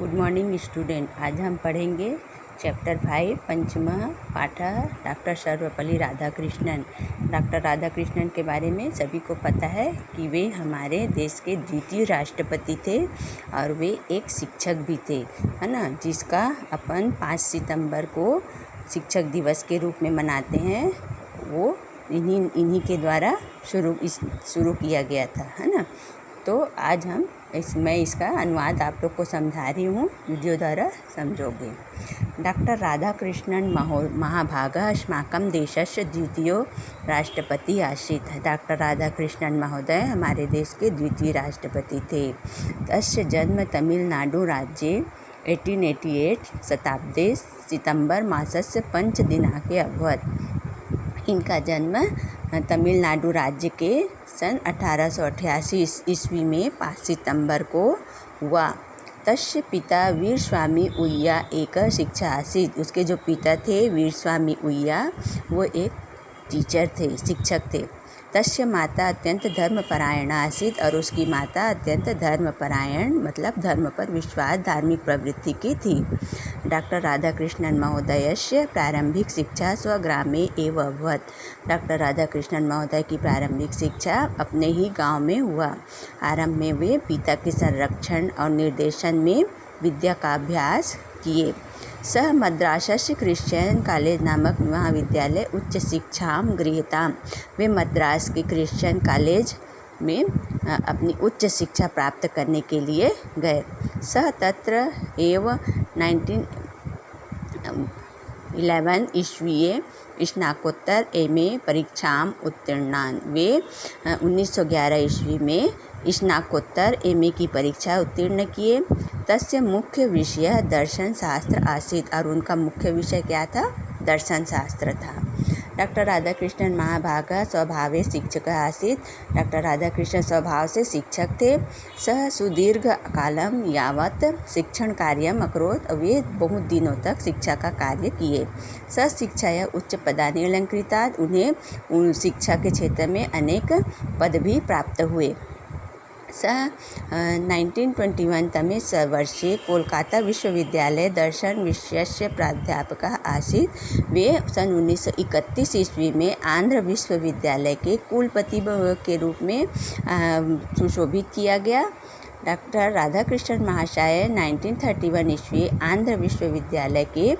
Good morning student. आज हम पढ़ेंगे चैप्टर 5 पंचम पाठ डॉक्टर सर्वपल्ली राधाकृष्णन। डॉक्टर राधाकृष्णन के बारे में सभी को पता है कि वे हमारे देश के द्वितीय राष्ट्रपति थे और वे एक शिक्षक भी थे, है ना, जिसका अपन 5 सितंबर को शिक्षक दिवस के रूप में मनाते हैं। वो इन्हीं के द्वारा शुरू किया गया था, है ना। तो आज मैं इसका अनुवाद आप लोग को समझा रही हूँ, वीडियो द्वारा समझोगे। डॉक्टर राधाकृष्णन महाभागः अस्माकं देशस्य द्वितीयो राष्ट्रपति आसीत्। डॉक्टर राधाकृष्णन महोदय हमारे देश के द्वितीय राष्ट्रपति थे। तस्य जन्म तमिलनाडु राज्ये 1888 शताब्दे सितंबर मासस्य 5 दिनांके अभवत्। इनका जन्म तमिलनाडु राज्य के सन 1888 ईस्वी में 5 सितंबर को हुआ। तस्य पिता वीरस्वामी उय्या एक शिक्षा आसीत्। उसके जो पिता थे वीरस्वामी उय्या, वो एक टीचर थे, शिक्षक थे। तस्य माता अत्यंत धर्मपरायणा आसीत्, और उसकी माता अत्यंत धर्मपरायण मतलब धर्म पर विश्वास, धार्मिक प्रवृत्ति की थी। डॉक्टर राधाकृष्णन महोदयस्य प्रारंभिक शिक्षा स्वग्रामे एव अभवत्। डॉक्टर राधाकृष्णन महोदय की प्रारंभिक शिक्षा अपने ही गांव में हुआ। आरंभ में वे पिता के संरक्षण और निर्देशन में विद्या का अभ्यास किए। सह मद्रासस्य क्रिश्चियन कॉलेज नामक महाविद्यालय उच्च शिक्षां गृहीताम्। वे मद्रास के क्रिश्चियन कॉलेज में अपनी उच्च शिक्षा प्राप्त करने के लिए गए। सह तत्र एव 1911 ईस्वीये स्नाकोत्तर एमए परीक्षाम उत्तीर्णान्। वे 1911 ईस्वी में स्नाकोत्तर एमए की परीक्षा उत्तीर्ण किए। तस्य मुख्य विषय दर्शन शास्त्र आसीत्, और उनका मुख्य विषय क्या था? दर्शन शास्त्र था। डॉक्टर राधाकृष्णन महाभागा स्वभावे शिक्षक आसीत्। डॉक्टर राधाकृष्णन स्वभाव से शिक्षक थे। सह सुदीर्घ कालम यावत् शिक्षण कार्यम अकरोत्। वे बहुत दिनों तक शिक्षा का कार्य किए। सह शिक्षाया उच्च पदानि अलंकृतात्। उन्हें शिक्षा के क्षेत्र में अनेक पद भी प्राप्त हुए। सः 1921 तमे वर्षे कोलकाता विश्वविद्यालय दर्शन विषयस्य प्राध्यापकः आसीत्। वे सन 1931 ईस्वी में आंध्र विश्वविद्यालय के कुलपति के रूप में सुशोभित किया गया। डॉक्टर राधाकृष्णन महाशय 1931 ईस्वी आंध्र विश्वविद्यालय के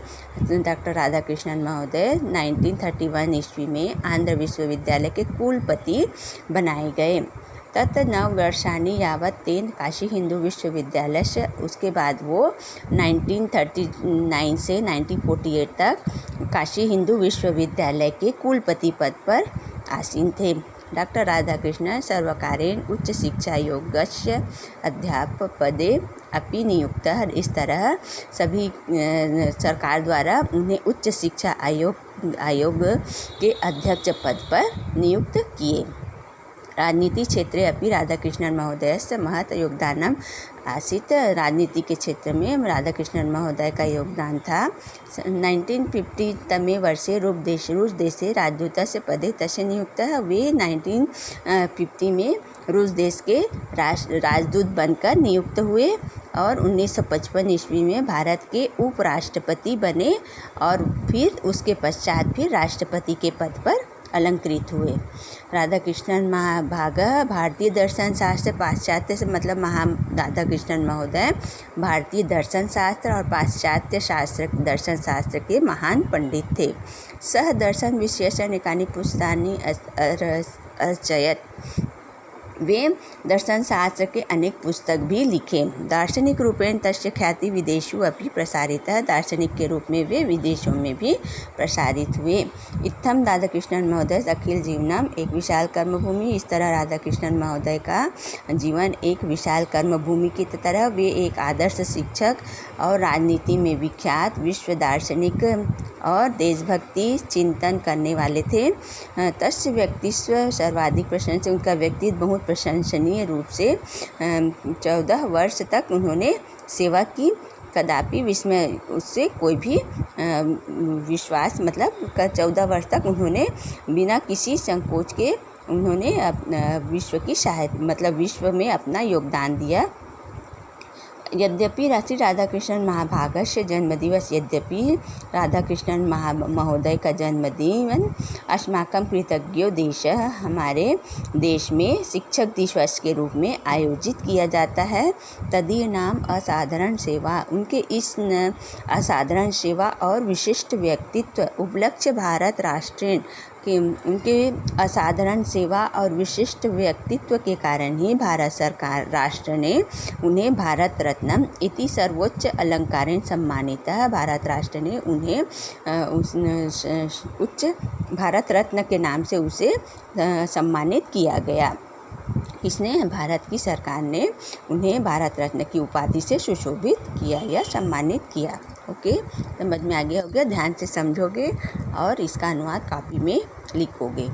डॉक्टर राधाकृष्णन महोदय 1931 ईस्वी में आंध्र विश्वविद्यालय के कुलपति बनाए गए। तत् 9 वर्षाणि यावत् तेन काशी हिंदू विश्वविद्यालय से। उसके बाद वो 1939 से 1948 तक काशी हिंदू विश्वविद्यालय के कुलपति पद पर आसीन थे। डॉक्टर राधाकृष्णन सर्वकारेण उच्च शिक्षायोगस्य अध्यापकपदे अपि नियुक्तः। इस तरह सभी सरकार द्वारा उन्हें उच्च शिक्षा आयोग के अध्यक्ष पद पर नियुक्त किए। राजनीति क्षेत्रे अपि राधाकृष्णन महोदयस्य महत् योगदानम् आसीत्। राजनीति के क्षेत्र में राधाकृष्णन महोदय का योगदान था। 1950 तमे वर्षे रूस देशे राजदूतस्य पदे तस्य नियुक्तः। वे 1950 में रूस देश के राजदूत बनकर नियुक्त हुए और 1955 ईस्वी में भारत के उपराष्ट्रपति बने, और फिर उसके पश्चात फिर राष्ट्रपति के पद पर अलंकृत हुए। राधाकृष्णन महाभागा भारतीय दर्शन शास्त्र पाश्चात्य से मतलब राधाकृष्णन महोदय भारतीय दर्शन शास्त्र और पाश्चात्य शास्त्र दर्शन शास्त्र के महान पंडित थे। सह दर्शन विशेष अनेकानि पुस्तकानि अरचयत्। वे दर्शन शास्त्र के अनेक पुस्तक भी लिखे। दार्शनिक रूपेण तस्य ख्याति विदेशु अपि प्रसारितः। दार्शनिक के रूप में वे विदेशों में भी प्रसारित हुए। इत्थम राधाकृष्णन महोदय अखिल जीवनम एक विशाल कर्मभूमि। इस तरह राधाकृष्णन महोदय का जीवन एक विशाल कर्मभूमि की तरह। वे एक आदर्श शिक्षक और राजनीति में विख्यात विश्व दार्शनिक और देशभक्ति चिंतन करने वाले थे। तस्य व्यक्तित्व सर्वाधिक प्रशंसनीय। उनका व्यक्तित्व बहुत प्रशंसनीय रूप से 14 वर्ष तक उन्होंने सेवा की। कदापि विस्मय उससे कोई भी विश्वास मतलब 14 वर्ष तक उन्होंने बिना किसी संकोच के उन्होंने विश्व की सहायता मतलब विश्व में अपना योगदान दिया। यद्यपि श्री राधाकृष्णन महाभागस्य जन्मदिवस यद्यपि राधाकृष्णन महोदय का जन्मदिन अस्माकं कृतज्ञो देशः हमारे देश में शिक्षक दिवस के रूप में आयोजित किया जाता है, तदीय नाम असाधारण सेवा, उनके इस असाधारण सेवा और विशिष्ट व्यक्तित्व उपलक्ष्य भारत राष्ट्र कि उनके असाधारण सेवा और विशिष्ट व्यक्तित्व के कारण ही भारत सरकार राष्ट्र ने उन्हें भारत रत्न इति सर्वोच्च अलंकारेण सम्मानितः, भारत राष्ट्र ने उन्हें उच्च भारत रत्न के नाम से उसे सम्मानित किया गया। किसने? भारत की सरकार ने उन्हें भारत रत्न की उपाधि से सुशोभित किया या सम्मानित किया। ओके, समझ में आ गया होगा, ध्यान से समझोगे और इसका अनुवाद कॉपी में लिखोगे।